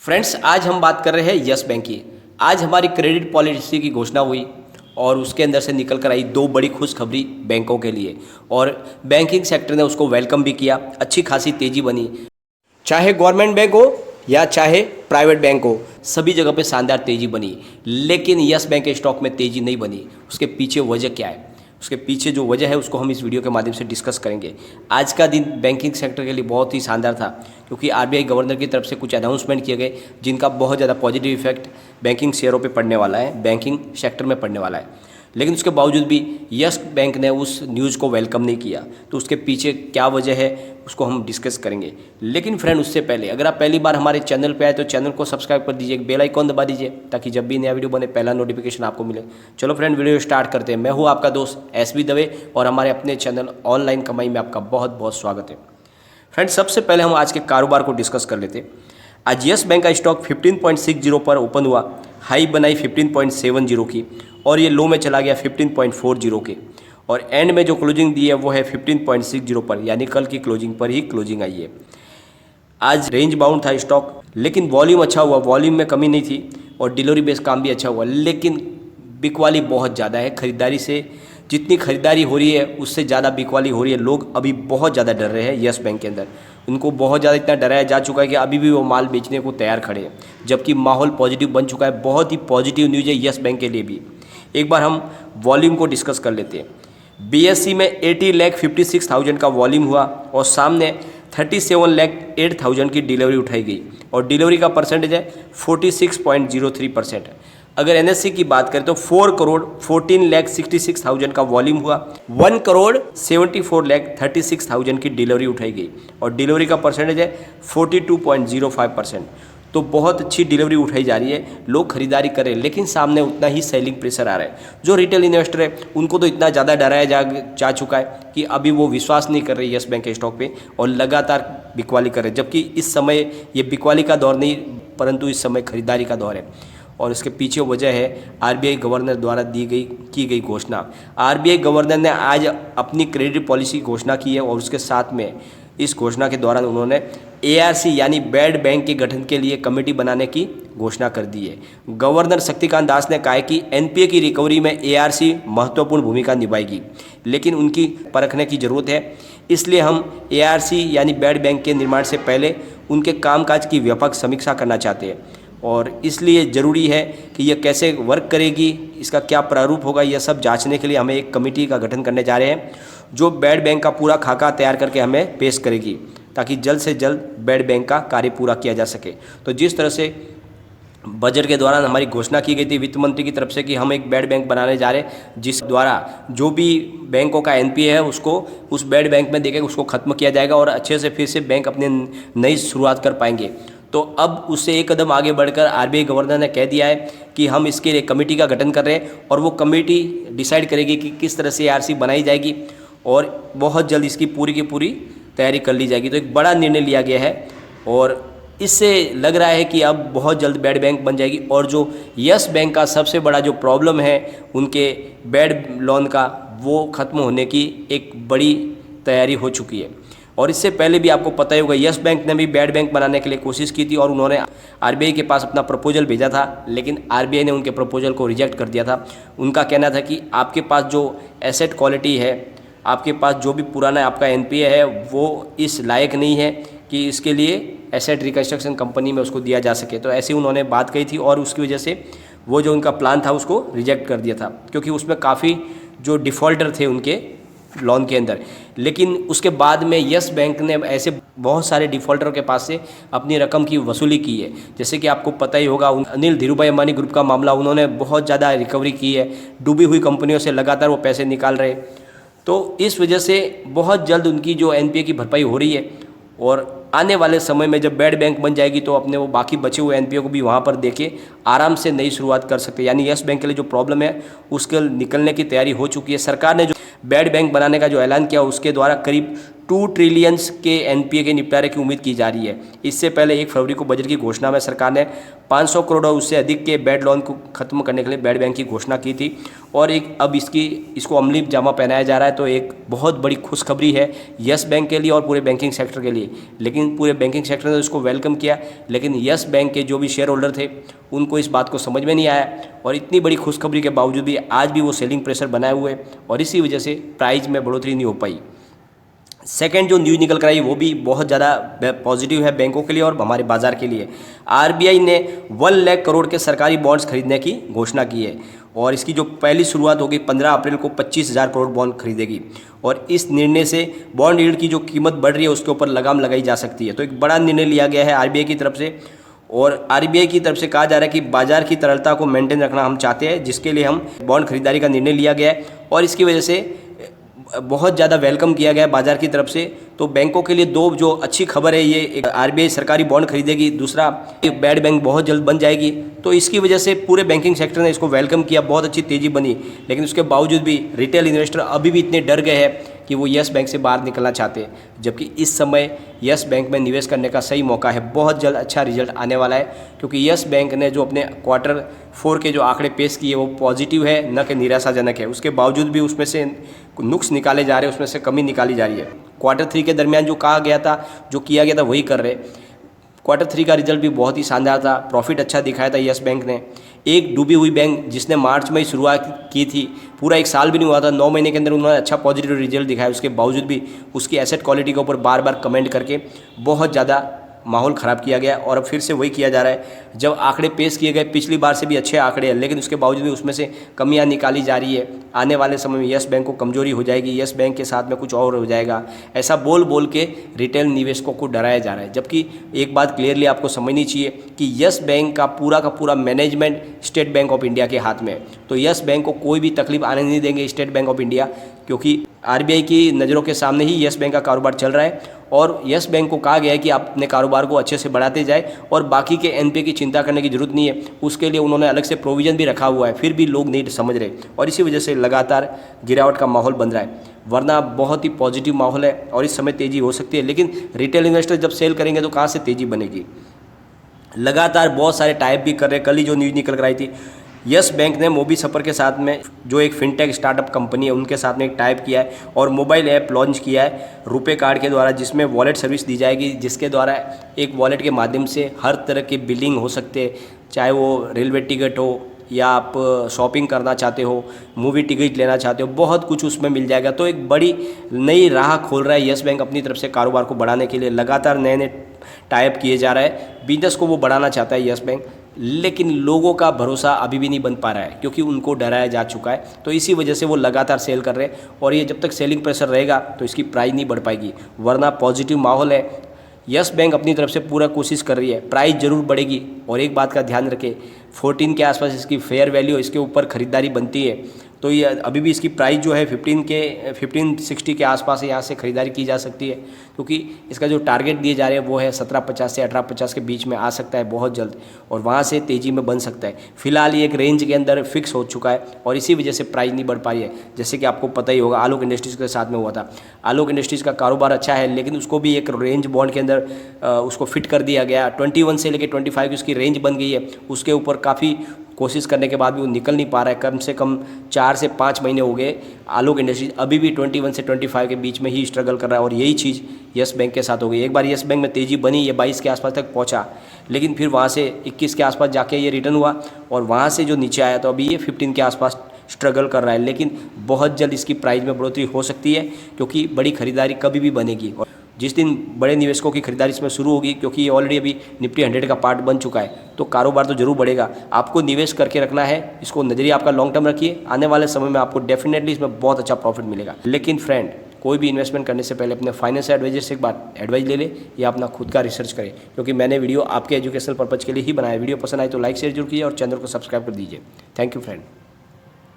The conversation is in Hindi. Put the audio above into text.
फ्रेंड्स, आज हम बात कर रहे हैं यस बैंक की। आज हमारी क्रेडिट पॉलिसी की घोषणा हुई और उसके अंदर से निकल कर आई दो बड़ी खुशखबरी बैंकों के लिए, और बैंकिंग सेक्टर ने उसको वेलकम भी किया। अच्छी खासी तेज़ी बनी, चाहे गवर्नमेंट बैंक हो या चाहे प्राइवेट बैंक हो, सभी जगह पे शानदार तेज़ी बनी। लेकिन यस बैंक के स्टॉक में तेज़ी नहीं बनी। उसके पीछे वजह क्या है? उसके पीछे जो वजह है उसको हम इस वीडियो के माध्यम से डिस्कस करेंगे। आज का दिन बैंकिंग सेक्टर के लिए बहुत ही शानदार था, क्योंकि आरबीआई गवर्नर की तरफ से कुछ अनाउंसमेंट किए गए जिनका बहुत ज़्यादा पॉजिटिव इफेक्ट बैंकिंग शेयरों पे पड़ने वाला है, बैंकिंग सेक्टर में पड़ने वाला है। लेकिन उसके बावजूद भी यस बैंक ने उस न्यूज़ को वेलकम नहीं किया। तो उसके पीछे क्या वजह है उसको हम डिस्कस करेंगे। लेकिन फ्रेंड, उससे पहले अगर आप पहली बार हमारे चैनल पे आए तो चैनल को सब्सक्राइब कर दीजिए, बेल आइकॉन दबा दीजिए ताकि जब भी नया वीडियो बने पहला नोटिफिकेशन आपको मिले। चलो फ्रेंड, वीडियो स्टार्ट करते हैं। मैं हूँ आपका दोस्त एसबी दवे और हमारे अपने चैनल ऑनलाइन कमाई में आपका बहुत बहुत स्वागत है। फ्रेंड, सबसे पहले हम आज के कारोबार को डिस्कस कर लेते हैं। आज यस बैंक का स्टॉक 15.60 पर ओपन हुआ, हाई बनाई 15.70 की और ये लो में चला गया 15.40 के, और एंड में जो क्लोजिंग दी है वो है 15.60 पर, यानी कल की क्लोजिंग पर ही क्लोजिंग आई है। आज रेंज बाउंड था स्टॉक, लेकिन वॉल्यूम अच्छा हुआ, वॉल्यूम में कमी नहीं थी और डिलीवरी बेस्ड काम भी अच्छा हुआ। लेकिन बिकवाली बहुत ज़्यादा है, खरीदारी से जितनी खरीदारी हो रही है उससे ज़्यादा बिकवाली हो रही है। लोग अभी बहुत ज़्यादा डर रहे हैं यस बैंक के अंदर। उनको बहुत ज़्यादा इतना डराया जा चुका है कि अभी भी वो माल बेचने को तैयार खड़े हैं, जबकि माहौल पॉजिटिव बन चुका है। बहुत ही पॉजिटिव न्यूज़ है यस बैंक के लिए भी। एक बार हम वॉल्यूम को डिस्कस कर लेते हैं। बीएससी में 80,56,000 का वॉल्यूम हुआ और सामने 37,08,000 की डिलीवरी उठाई गई और डिलीवरी का परसेंटेज है 46.03%। अगर एनएससी की बात करें तो 4,14,66,000 का वॉल्यूम हुआ, 1,74,36,000 की डिलीवरी उठाई गई और डिलीवरी का परसेंटेज है 42.05%। तो बहुत अच्छी डिलीवरी उठाई जा रही है, लोग खरीदारी कर रहे हैं, लेकिन सामने उतना ही सेलिंग प्रेशर आ रहा है। जो रिटेल इन्वेस्टर है उनको तो इतना ज़्यादा डराया जा चुका है कि अभी वो विश्वास नहीं कर रहे यस बैंक के स्टॉक पे और लगातार बिकवाली कर रहे हैं। जबकि इस समय ये बिकवाली का दौर नहीं, परंतु इस समय खरीदारी का दौर है। और इसके पीछे वजह है आरबीआई गवर्नर द्वारा की गई घोषणा। आरबीआई गवर्नर ने आज अपनी क्रेडिट पॉलिसी की घोषणा की है और उसके साथ में इस घोषणा के दौरान उन्होंने एआरसी यानी बैड बैंक के गठन के लिए कमेटी बनाने की घोषणा कर दी है। गवर्नर शक्तिकांत दास ने कहा है कि एनपीए की रिकवरी में एआरसी महत्वपूर्ण भूमिका निभाएगी, लेकिन उनकी परखने की ज़रूरत है। इसलिए हम एआरसी यानी बैड बैंक के निर्माण से पहले उनके कामकाज की व्यापक समीक्षा करना चाहते हैं और इसलिए ज़रूरी है कि यह कैसे वर्क करेगी, इसका क्या प्रारूप होगा, यह सब जांचने के लिए हमें एक कमेटी का गठन करने जा रहे हैं जो बैड बैंक का पूरा खाका तैयार करके हमें पेश करेगी, ताकि जल्द से जल्द बैड बैंक का कार्य पूरा किया जा सके। तो जिस तरह से बजट के दौरान हमारी घोषणा की गई थी वित्त मंत्री की तरफ से कि हम एक बैड बैंक बनाने जा रहे हैं, जिस द्वारा जो भी बैंकों का एनपीए है उसको उस बैड बैंक में देकर उसको ख़त्म किया जाएगा और अच्छे से फिर से बैंक अपनी नई शुरुआत कर पाएंगे। तो अब उससे एक कदम आगे बढ़कर आरबीआई गवर्नर ने कह दिया है कि हम इसके लिए कमेटी का गठन कर रहे हैं और वो कमेटी डिसाइड करेगी कि किस तरह से एआरसी बनाई जाएगी और बहुत जल्द इसकी पूरी की पूरी तैयारी कर ली जाएगी। तो एक बड़ा निर्णय लिया गया है और इससे लग रहा है कि अब बहुत जल्द बैड बैंक बन जाएगी और जो यस बैंक का सबसे बड़ा जो प्रॉब्लम है उनके बैड लोन का, वो ख़त्म होने की एक बड़ी तैयारी हो चुकी है। और इससे पहले भी आपको पता ही होगा यस बैंक ने भी बैड बैंक बनाने के लिए कोशिश की थी और उन्होंने आरबीआई के पास अपना प्रपोजल भेजा था, लेकिन आरबीआई ने उनके प्रपोजल को रिजेक्ट कर दिया था। उनका कहना था कि आपके पास जो एसेट क्वालिटी है, आपके पास जो भी पुराना आपका एनपीए है वो इस लायक नहीं है कि इसके लिए एसेट रिकन्स्ट्रक्शन कंपनी में उसको दिया जा सके। तो ऐसी उन्होंने बात कही थी और उसकी वजह से वो जो उनका प्लान था उसको रिजेक्ट कर दिया था, क्योंकि उसमें काफ़ी जो डिफ़ॉल्टर थे उनके लोन के अंदर। लेकिन उसके बाद में यस बैंक ने ऐसे बहुत सारे डिफ़ॉल्टरों के पास से अपनी रकम की वसूली की है। जैसे कि आपको पता ही होगा अनिल धीरूभाई अंबानी ग्रुप का मामला, उन्होंने बहुत ज़्यादा रिकवरी की है, डूबी हुई कंपनियों से लगातार वो पैसे निकाल रहे। तो इस वजह से बहुत जल्द उनकी जो एनपीए की भरपाई हो रही है और आने वाले समय में जब बैड बैंक बन जाएगी तो अपने वो बाकी बचे हुए एनपीए को भी वहाँ पर देके आराम से नई शुरुआत कर सकते हैं। यानी यस बैंक के लिए जो प्रॉब्लम है उसके निकलने की तैयारी हो चुकी है। सरकार ने जो बैड बैंक बनाने का जो ऐलान किया उसके द्वारा करीब 2 ट्रिलियंस के एनपीए के निपटारे की उम्मीद की जा रही है। इससे पहले 1 फरवरी को बजट की घोषणा में सरकार ने 500 करोड़ और उससे अधिक के बैड लोन को खत्म करने के लिए बैड बैंक की घोषणा की थी और अब इसको अमली जामा पहनाया जा रहा है। तो एक बहुत बड़ी खुशखबरी है यस बैंक के लिए और पूरे बैंकिंग सेक्टर के लिए। लेकिन पूरे बैंकिंग सेक्टर ने इसको वेलकम किया, लेकिन यस बैंक के जो भी शेयर होल्डर थे उनको इस बात को समझ में नहीं आया और इतनी बड़ी खुशखबरी के बावजूद भी आज भी वो सेलिंग प्रेशर बनाए हुए और इसी वजह से प्राइस में बढ़ोतरी नहीं हो पाई। सेकेंड जो न्यूज़ निकल कर आई वो भी बहुत ज़्यादा पॉजिटिव है बैंकों के लिए और हमारे बाज़ार के लिए। आरबीआई ने 1 लाख करोड़ के सरकारी बॉन्ड्स खरीदने की घोषणा की है और इसकी जो पहली शुरुआत होगी 15 अप्रैल को 25,000 करोड़ बॉन्ड खरीदेगी और इस निर्णय से बॉन्ड यील्ड की जो कीमत बढ़ रही है उसके ऊपर लगाम लगाई जा सकती है। तो एक बड़ा निर्णय लिया गया है आरबीआई की तरफ से और आरबीआई की तरफ से कहा जा रहा है कि बाजार की तरलता को मेंटेन रखना हम चाहते हैं, जिसके लिए हम बॉन्ड खरीदारी का निर्णय लिया गया है और इसकी वजह से बहुत ज़्यादा वेलकम किया गया बाजार की तरफ से। तो बैंकों के लिए 2 जो अच्छी खबर है, ये एक आरबीआई सरकारी बॉन्ड खरीदेगी, दूसरा बैड बैंक बहुत जल्द बन जाएगी। तो इसकी वजह से पूरे बैंकिंग सेक्टर ने इसको वेलकम किया, बहुत अच्छी तेज़ी बनी। लेकिन उसके बावजूद भी रिटेल इन्वेस्टर अभी भी इतने डर गए हैं कि वो यस बैंक से बाहर निकलना चाहते हैं, जबकि इस समय यस बैंक में निवेश करने का सही मौका है। बहुत जल्द अच्छा रिजल्ट आने वाला है क्योंकि यस बैंक ने जो अपने Q4 के जो आंकड़े पेश किए वो पॉजिटिव है, न कि निराशाजनक है। उसके बावजूद भी उसमें से नुक्स निकाले जा रहे हैं, उसमें से कमी निकाली जा रही है। Q3 के दरमियान जो कहा गया था, जो किया गया था वही कर रहे। Q3 का रिजल्ट भी बहुत ही शानदार था, प्रॉफिट अच्छा दिखाया था यस बैंक ने। एक डूबी हुई बैंक जिसने मार्च में ही शुरुआत की थी, पूरा 1 साल भी नहीं हुआ था, 9 महीने के अंदर उन्होंने अच्छा पॉजिटिव रिजल्ट दिखाया। उसके बावजूद भी उसकी एसेट क्वालिटी के ऊपर बार बार कमेंट करके बहुत ज़्यादा माहौल ख़राब किया गया और अब फिर से वही किया जा रहा है। जब आंकड़े पेश किए गए पिछली बार से भी अच्छे आंकड़े हैं, लेकिन उसके बावजूद भी उसमें से कमियां निकाली जा रही है। आने वाले समय में यस बैंक को कमजोरी हो जाएगी, यस बैंक के साथ में कुछ और हो जाएगा, ऐसा बोल बोल के रिटेल निवेशकों को डराया जा रहा है। जबकि एक बात क्लियरली आपको समझनी चाहिए कि यस बैंक का पूरा management state bank of India के हाथ में है। तो यस बैंक को कोई भी तकलीफ आने नहीं देंगे स्टेट बैंक ऑफ इंडिया, क्योंकि आरबीआई की नज़रों के सामने ही यस बैंक का कारोबार चल रहा है और यस बैंक को कहा गया है कि आप अपने कारोबार को अच्छे से बढ़ाते जाए और बाकी के एनपीए की चिंता करने की जरूरत नहीं है। उसके लिए उन्होंने अलग से प्रोविज़न भी रखा हुआ है, फिर भी लोग नहीं समझ रहे और इसी वजह से लगातार गिरावट का माहौल बन रहा है। वरना बहुत ही पॉजिटिव माहौल है और इस समय तेज़ी हो सकती है, लेकिन रिटेल इन्वेस्टर जब सेल करेंगे तो कहाँ से तेज़ी बनेगी। लगातार बहुत सारे टाइप भी कर रहे हैं। कल ही जो न्यूज़ निकल कर आई थी, यस बैंक ने मोबी सफर के साथ में, जो एक फिनटेक स्टार्टअप कंपनी है, उनके साथ में एक टाइप किया है और मोबाइल ऐप लॉन्च किया है रुपे कार्ड के द्वारा, जिसमें वॉलेट सर्विस दी जाएगी, जिसके द्वारा एक वॉलेट के माध्यम से हर तरह की बिलिंग हो सकते हैं, चाहे वो रेलवे टिकट हो या आप शॉपिंग करना चाहते हो, मूवी टिकट लेना चाहते हो, बहुत कुछ उसमें मिल जाएगा। तो एक बड़ी नई राह खोल रहा है यस बैंक अपनी तरफ से कारोबार को बढ़ाने के लिए। लगातार नए नए टाइप किए जा रहा है, बिजनेस को वो बढ़ाना चाहता है यस बैंक, लेकिन लोगों का भरोसा अभी भी नहीं बन पा रहा है क्योंकि उनको डराया जा चुका है। तो इसी वजह से वो लगातार सेल कर रहे हैं और ये जब तक सेलिंग प्रेशर रहेगा तो इसकी प्राइस नहीं बढ़ पाएगी। वरना पॉजिटिव माहौल है, यस बैंक अपनी तरफ से पूरा कोशिश कर रही है, प्राइस जरूर बढ़ेगी। और एक बात का ध्यान रखें, 14 के आसपास इसकी फेयर वैल्यू, इसके ऊपर ख़रीदारी बनती है, तो ये अभी भी इसकी प्राइस जो है 1560 के आसपास यहाँ से ख़रीदारी की जा सकती है, क्योंकि इसका जो टारगेट दिए जा रहे हैं वो है 1750 से 1850 के बीच में आ सकता है बहुत जल्द और वहाँ से तेज़ी में बन सकता है। फिलहाल ये एक रेंज के अंदर फिक्स हो चुका है और इसी वजह से प्राइस नहीं बढ़ पा रही है। जैसे कि आपको पता ही होगा, आलोक इंडस्ट्रीज़ के साथ में हुआ था। आलोक इंडस्ट्रीज़ का कारोबार अच्छा है, लेकिन उसको भी एक रेंज बॉन्ड के अंदर उसको फिट कर दिया गया। 21 से लेकर 25 की उसकी रेंज बन गई है। उसके ऊपर काफ़ी कोशिश करने के बाद भी वो निकल नहीं पा रहा है। कम से कम 4 से 5 महीने हो गए आलोक इंडस्ट्रीज अभी भी 21 से 25 के बीच में ही स्ट्रगल कर रहा है और यही चीज़ यस बैंक के साथ हो गई। एक बार यस बैंक में तेज़ी बनी, ये 22 के आसपास तक पहुंचा, लेकिन फिर वहाँ से 21 के आसपास जाके ये रिटर्न हुआ और वहाँ से जो नीचे आया तो अभी ये 15 के आसपास स्ट्रगल कर रहा है। लेकिन बहुत जल्द इसकी प्राइस में बढ़ोतरी हो सकती है क्योंकि बड़ी खरीदारी कभी भी बनेगी और जिस दिन बड़े निवेशकों की खरीदारी इसमें शुरू होगी, क्योंकि ये ऑलरेडी अभी निफ्टी 100 का पार्ट बन चुका है, तो कारोबार तो जरूर बढ़ेगा। आपको निवेश करके रखना है, इसको नजरिया आपका लॉन्ग टर्म रखिए। आने वाले समय में आपको डेफिनेटली इसमें बहुत अच्छा प्रॉफिट मिलेगा। लेकिन फ्रेंड, कोई भी इन्वेस्टमेंट करने से पहले अपने फाइनेंशियल एडवाइजर से एक बार एडवाइस ले ले या अपना खुद का रिसर्च करें, क्योंकि मैंने वीडियो आपके एजुकेशनल पर्पज़ के लिए ही बनाया। वीडियो पसंद आए तो लाइक शेयर जरूर कीजिए और चैनल को सब्सक्राइब कर दीजिए। Thank you friend.